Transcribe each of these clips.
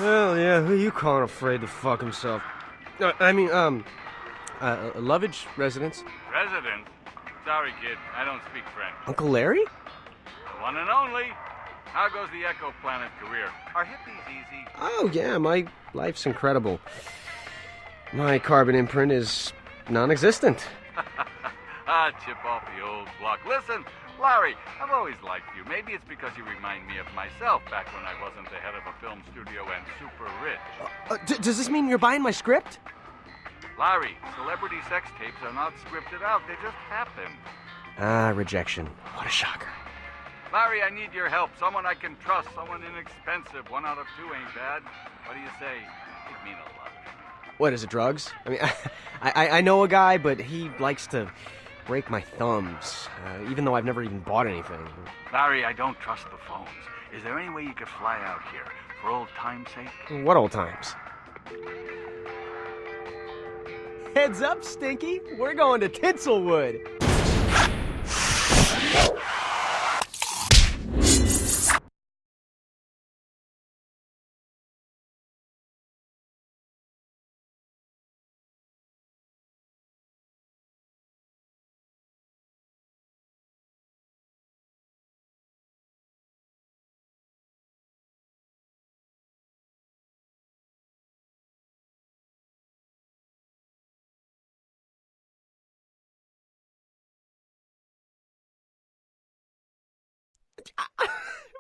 Well, yeah, who you calling afraid to fuck himself? Lovage residence. Resident? Sorry, kid. I don't speak French. Uncle Larry? The one and only. How goes the Echo Planet career? Are hippies easy? Oh, yeah, my life's incredible. My carbon imprint is non-existent. Chip off the old block. Listen, Larry, I've always liked you. Maybe it's because you remind me of myself back when I wasn't the head of a film studio and super rich. Does this mean you're buying my script? Larry, celebrity sex tapes are not scripted out. They just happen. Ah, rejection. What a shocker. Larry, I need your help. Someone I can trust. Someone inexpensive. 1 out of 2 ain't bad. What do you say? It'd mean a lot to me. What, is it drugs? I mean, I know a guy, but he likes to break my thumbs, even though I've never even bought anything. Larry, I don't trust the phones. Is there any way you could fly out here, for old time's sake? What old times? Heads up, Stinky. We're going to Tinselwood.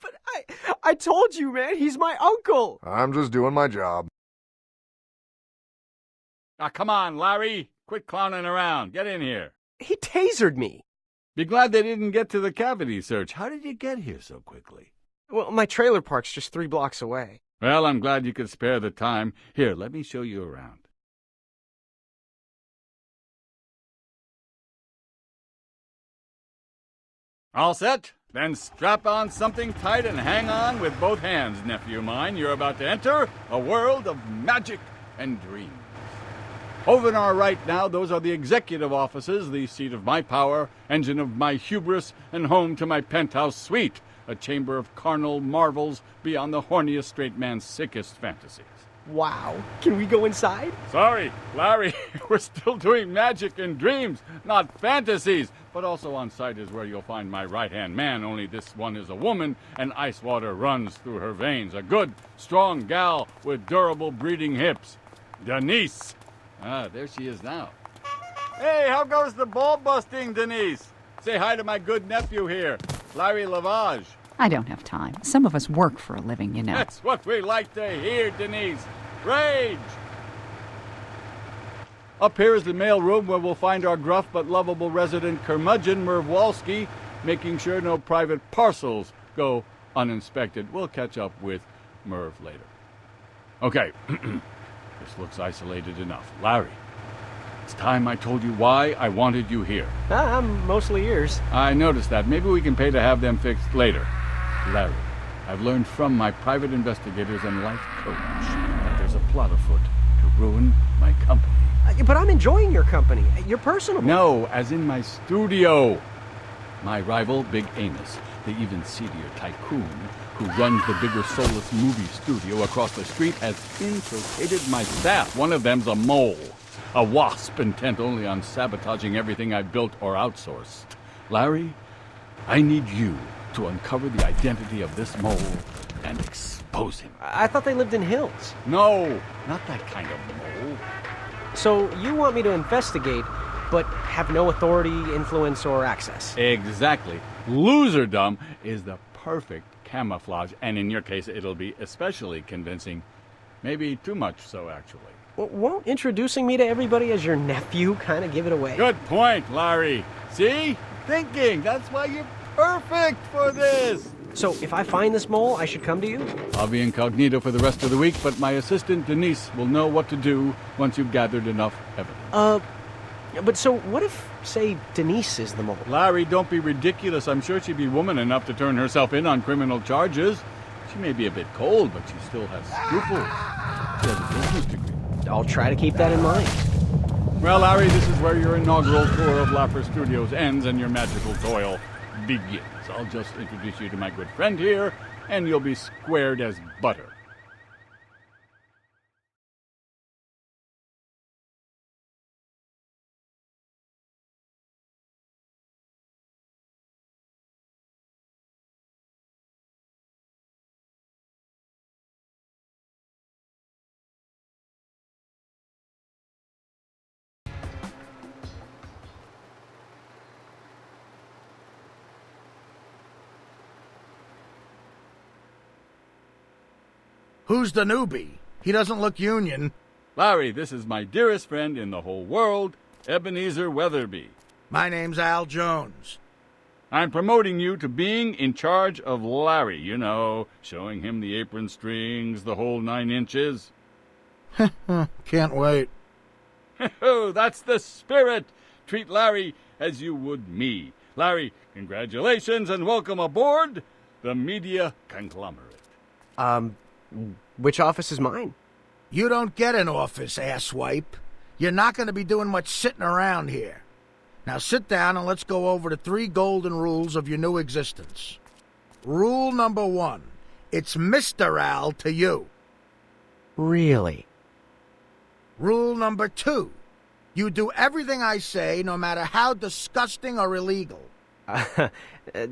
But I told you, man, he's my uncle. I'm just doing my job. Come on, Larry. Quit clowning around. Get in here. He tasered me. Be glad they didn't get to the cavity search. How did you get here so quickly? Well, my trailer park's just 3 blocks away. Well, I'm glad you could spare the time. Here, let me show you around. All set? Then strap on something tight and hang on with both hands, nephew mine. You're about to enter a world of magic and dreams. Over on our right now, those are the executive offices, the seat of my power, engine of my hubris, and home to my penthouse suite, a chamber of carnal marvels beyond the horniest straight man's sickest fantasies. Wow. Can we go inside? Sorry, Larry, we're still doing magic and dreams, not fantasies. But also on site is where you'll find my right-hand man, only this one is a woman, and ice water runs through her veins. A good, strong gal with durable breeding hips. Denise. There she is now. Hey, how goes the ball busting, Denise? Say hi to my good nephew here, Larry Lavage. I don't have time. Some of us work for a living, you know. That's what we like to hear, Denise. Rage! Up here is the mail room where we'll find our gruff but lovable resident curmudgeon, Merv Walski, making sure no private parcels go uninspected. We'll catch up with Merv later. Okay, this looks isolated enough. Larry, it's time I told you why I wanted you here. I'm mostly ears. I noticed that. Maybe we can pay to have them fixed later. Larry, I've learned from my private investigators and life coach that there's a plot afoot to ruin my company. But I'm enjoying your company. You're personable. No, as in my studio. My rival, Big Amos, the even seedier tycoon who runs the bigger soulless movie studio across the street, has infiltrated my staff. One of them's a mole. A wasp intent only on sabotaging everything I built or outsourced. Larry, I need you to uncover the identity of this mole and expose him. I thought they lived in hills. No, not that kind of mole. So you want me to investigate, but have no authority, influence, or access? Exactly. Loserdom is the perfect camouflage, and in your case, it'll be especially convincing. Maybe too much so, actually. Well, won't introducing me to everybody as your nephew kind of give it away? Good point, Larry. See? Thinking. That's why you're perfect for this. So if I find this mole, I should come to you? I'll be incognito for the rest of the week, but my assistant Denise will know what to do once you've gathered enough evidence. But so what if, say, Denise is the mole? Larry, don't be ridiculous. I'm sure she'd be woman enough to turn herself in on criminal charges. She may be a bit cold, but she still has scruples. She has a business degree. I'll try to keep that in mind. Well, Larry, this is where your inaugural tour of Laffer Studios ends and your magical toil begins. I'll just introduce you to my good friend here, and you'll be squared as butter. Who's the newbie? He doesn't look union. Larry, this is my dearest friend in the whole world, Ebenezer Weatherby. My name's Al Jones. I'm promoting you to being in charge of Larry, you know, showing him the apron strings, the whole 9 inches. Can't wait. Oh, that's the spirit! Treat Larry as you would me. Larry, congratulations and welcome aboard the media conglomerate. Which office is mine? You don't get an office, asswipe. You're not going to be doing much sitting around here. Now sit down and let's go over the 3 golden rules of your new existence. Rule number 1. It's Mr. Al to you. Really? Rule number 2. You do everything I say, no matter how disgusting or illegal.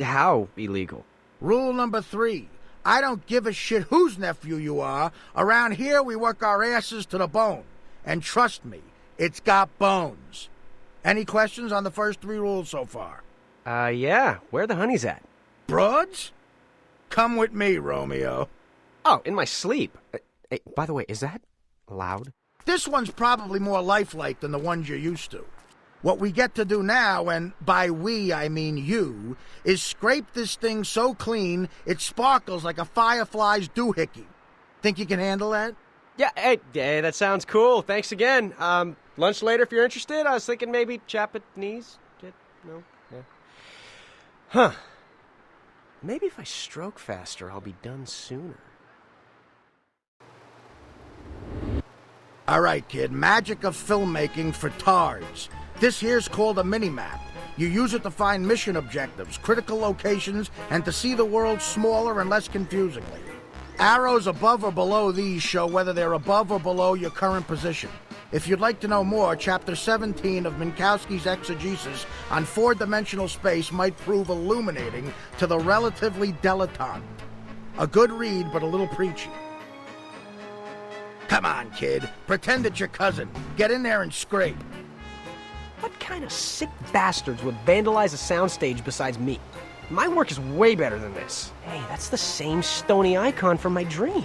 How illegal? Rule number 3. I don't give a shit whose nephew you are. Around here, we work our asses to the bone. And trust me, it's got bones. Any questions on the first 3 rules so far? Yeah. Where the honey's at? Broads? Come with me, Romeo. Oh, in my sleep. Hey, by the way, is that loud? This one's probably more lifelike than the ones you're used to. What we get to do now, and by we I mean you, is scrape this thing so clean it sparkles like a firefly's doohickey. Think you can handle that? Yeah, hey, that sounds cool. Thanks again. Lunch later if you're interested. I was thinking maybe Japanese. No? Yeah. Huh. Maybe if I stroke faster, I'll be done sooner. All right, kid. Magic of filmmaking for tards. This here's called a mini-map. You use it to find mission objectives, critical locations, and to see the world smaller and less confusingly. Arrows above or below these show whether they're above or below your current position. If you'd like to know more, Chapter 17 of Minkowski's Exegesis on 4-dimensional space might prove illuminating to the relatively dilettante. A good read, but a little preachy. Come on, kid. Pretend it's your cousin. Get in there and scrape. What kind of sick bastards would vandalize a soundstage besides me? My work is way better than this. Hey, that's the same stony icon from my dream.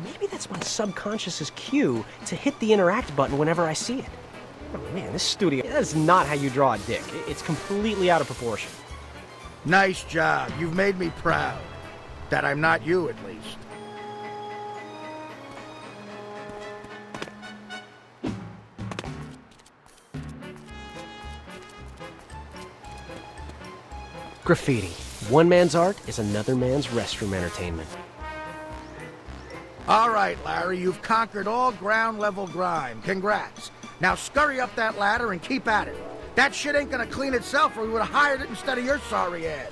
Maybe that's my subconscious's cue to hit the interact button whenever I see it. Oh man, this studio, that is not how you draw a dick. It's completely out of proportion. Nice job. You've made me proud. That I'm not you, at least. Graffiti. One man's art is another man's restroom entertainment. All right, Larry, you've conquered all ground-level grime. Congrats. Now scurry up that ladder and keep at it. That shit ain't gonna clean itself or we would've hired it instead of your sorry ass.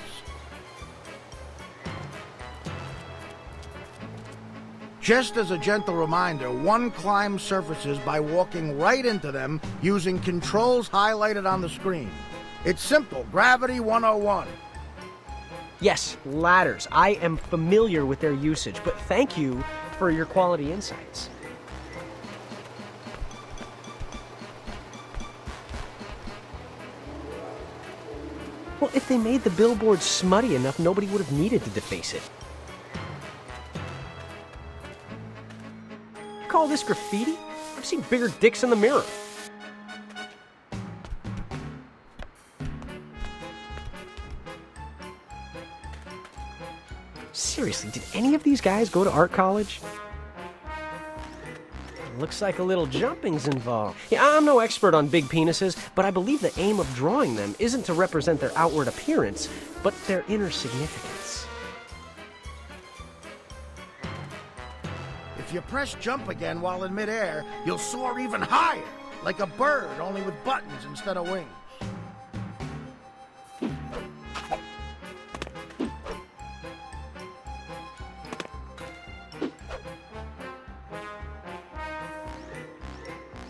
Just as a gentle reminder, one climbs surfaces by walking right into them using controls highlighted on the screen. It's simple. Gravity 101. Yes, ladders. I am familiar with their usage, but thank you for your quality insights. Well, if they made the billboard smutty enough, nobody would have needed to deface it. Call this graffiti? I've seen bigger dicks in the mirror. Seriously, did any of these guys go to art college? Looks like a little jumping's involved. Yeah, I'm no expert on big penises, but I believe the aim of drawing them isn't to represent their outward appearance, but their inner significance. If you press jump again while in midair, you'll soar even higher, like a bird, only with buttons instead of wings.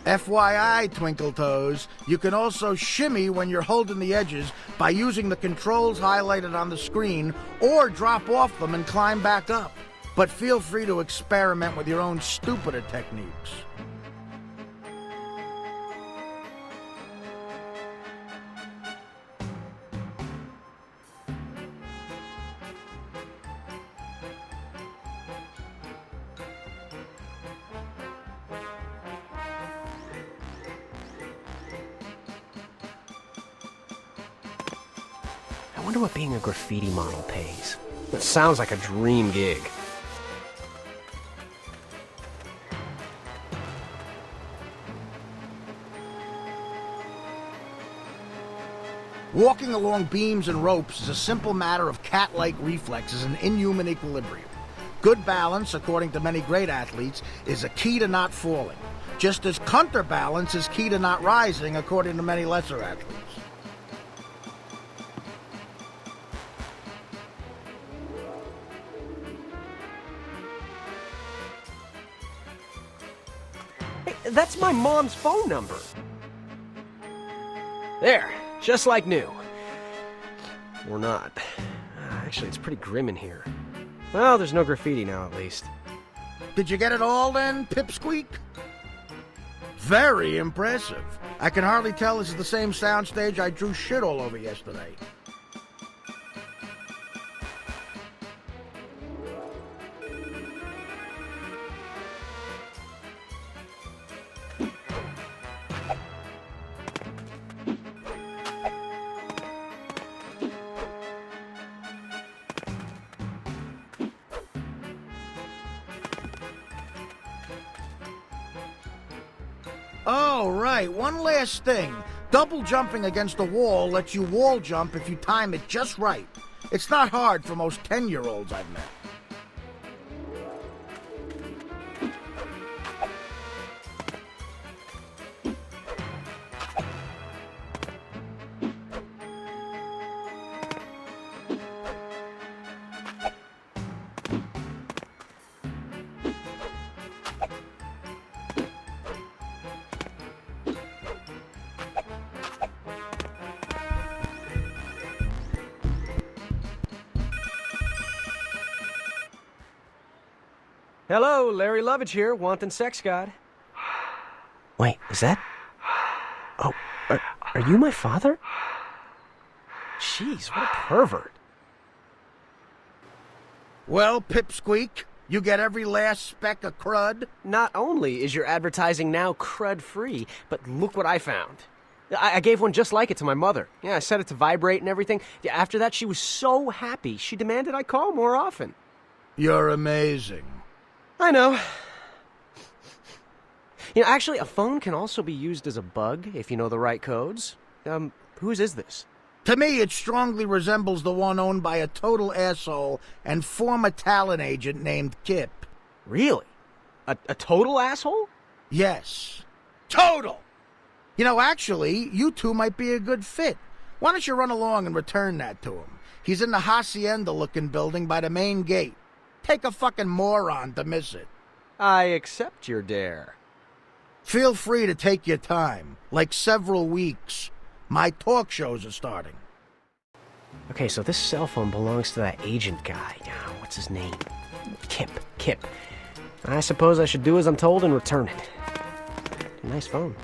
FYI, Twinkle Toes, you can also shimmy when you're holding the edges by using the controls highlighted on the screen, or drop off them and climb back up. But feel free to experiment with your own stupider techniques. wonder what being a graffiti model pays. That sounds like a dream gig. Walking along beams and ropes is a simple matter of cat-like reflexes and inhuman equilibrium. Good balance, according to many great athletes, is a key to not falling, just as counterbalance is key to not rising, according to many lesser athletes. Hey, that's my mom's phone number. There, just like new. Or not. Actually, it's pretty grim in here. Well, there's no graffiti now, at least. Did you get it all then, Pipsqueak? Very impressive. I can hardly tell this is the same soundstage I drew shit all over yesterday. Oh, right. One last thing. Double jumping against a wall lets you wall jump if you time it just right. It's not hard for most 10-year-olds I've met. Hello, Larry Lovage here, wanton sex god. Wait, is that? Oh, are you my father? Jeez, what a pervert. Well, Pipsqueak, you get every last speck of crud? Not only is your advertising now crud-free, but look what I found. I gave one just like it to my mother. Yeah, I set it to vibrate and everything. Yeah, after that, she was so happy, she demanded I call more often. You're amazing. I know. You know, actually, a phone can also be used as a bug if you know the right codes. Whose is this? To me, it strongly resembles the one owned by a total asshole and former talent agent named Kip. Really? A total asshole? Yes. Total! You know, actually, you two might be a good fit. Why don't you run along and return that to him? He's in the hacienda-looking building by the main gate. Take a fucking moron to miss it. I accept your dare. Feel free to take your time, like several weeks. My talk shows are starting. Okay, so this cell phone belongs to that agent guy. What's his name? Kip. I suppose I should do as I'm told and return it. Nice phone.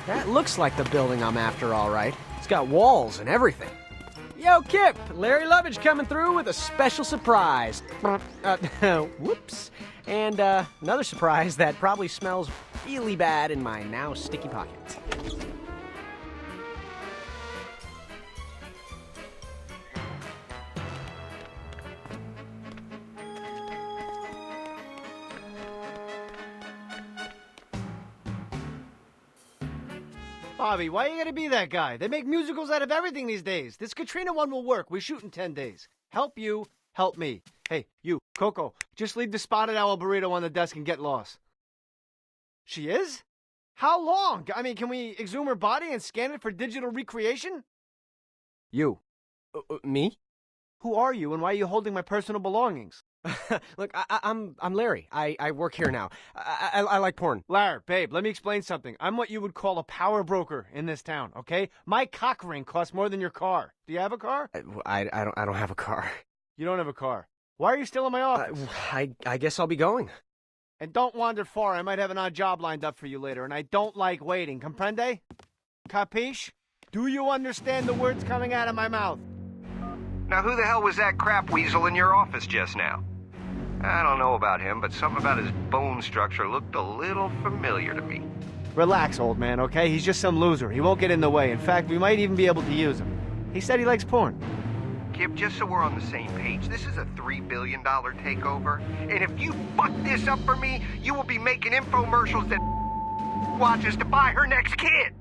That looks like the building I'm after, all right. It's got walls and everything. Yo, Yo, Kip! Larry Lovage coming through with a special surprise. Whoops. And another surprise that probably smells really bad in my now sticky pocket. Bobby, why you gotta be that guy? They make musicals out of everything these days. This Katrina one will work. We shoot in 10 days. Help you, help me. Hey, you, Coco, just leave the spotted owl burrito on the desk and get lost. She is? How long? I mean, can we exhume her body and scan it for digital recreation? You. Me? Who are you and why are you holding my personal belongings? Look, I'm Larry. I work here now. I like porn. Larry, babe, let me explain something. I'm what you would call a power broker in this town, okay? My cock ring costs more than your car. Do you have a car? I don't have a car. You don't have a car. Why are you still in my office? I guess I'll be going. And don't wander far. I might have an odd job lined up for you later, and I don't like waiting. Comprende? Capiche? Do you understand the words coming out of my mouth? Now, who the hell was that crap weasel in your office just now? I don't know about him, but something about his bone structure looked a little familiar to me. Relax, old man, okay? He's just some loser. He won't get in the way. In fact, we might even be able to use him. He said he likes porn. Kip, just so we're on the same page, this is a $3 billion takeover. And if you fuck this up for me, you will be making infomercials that watches to buy her next kid.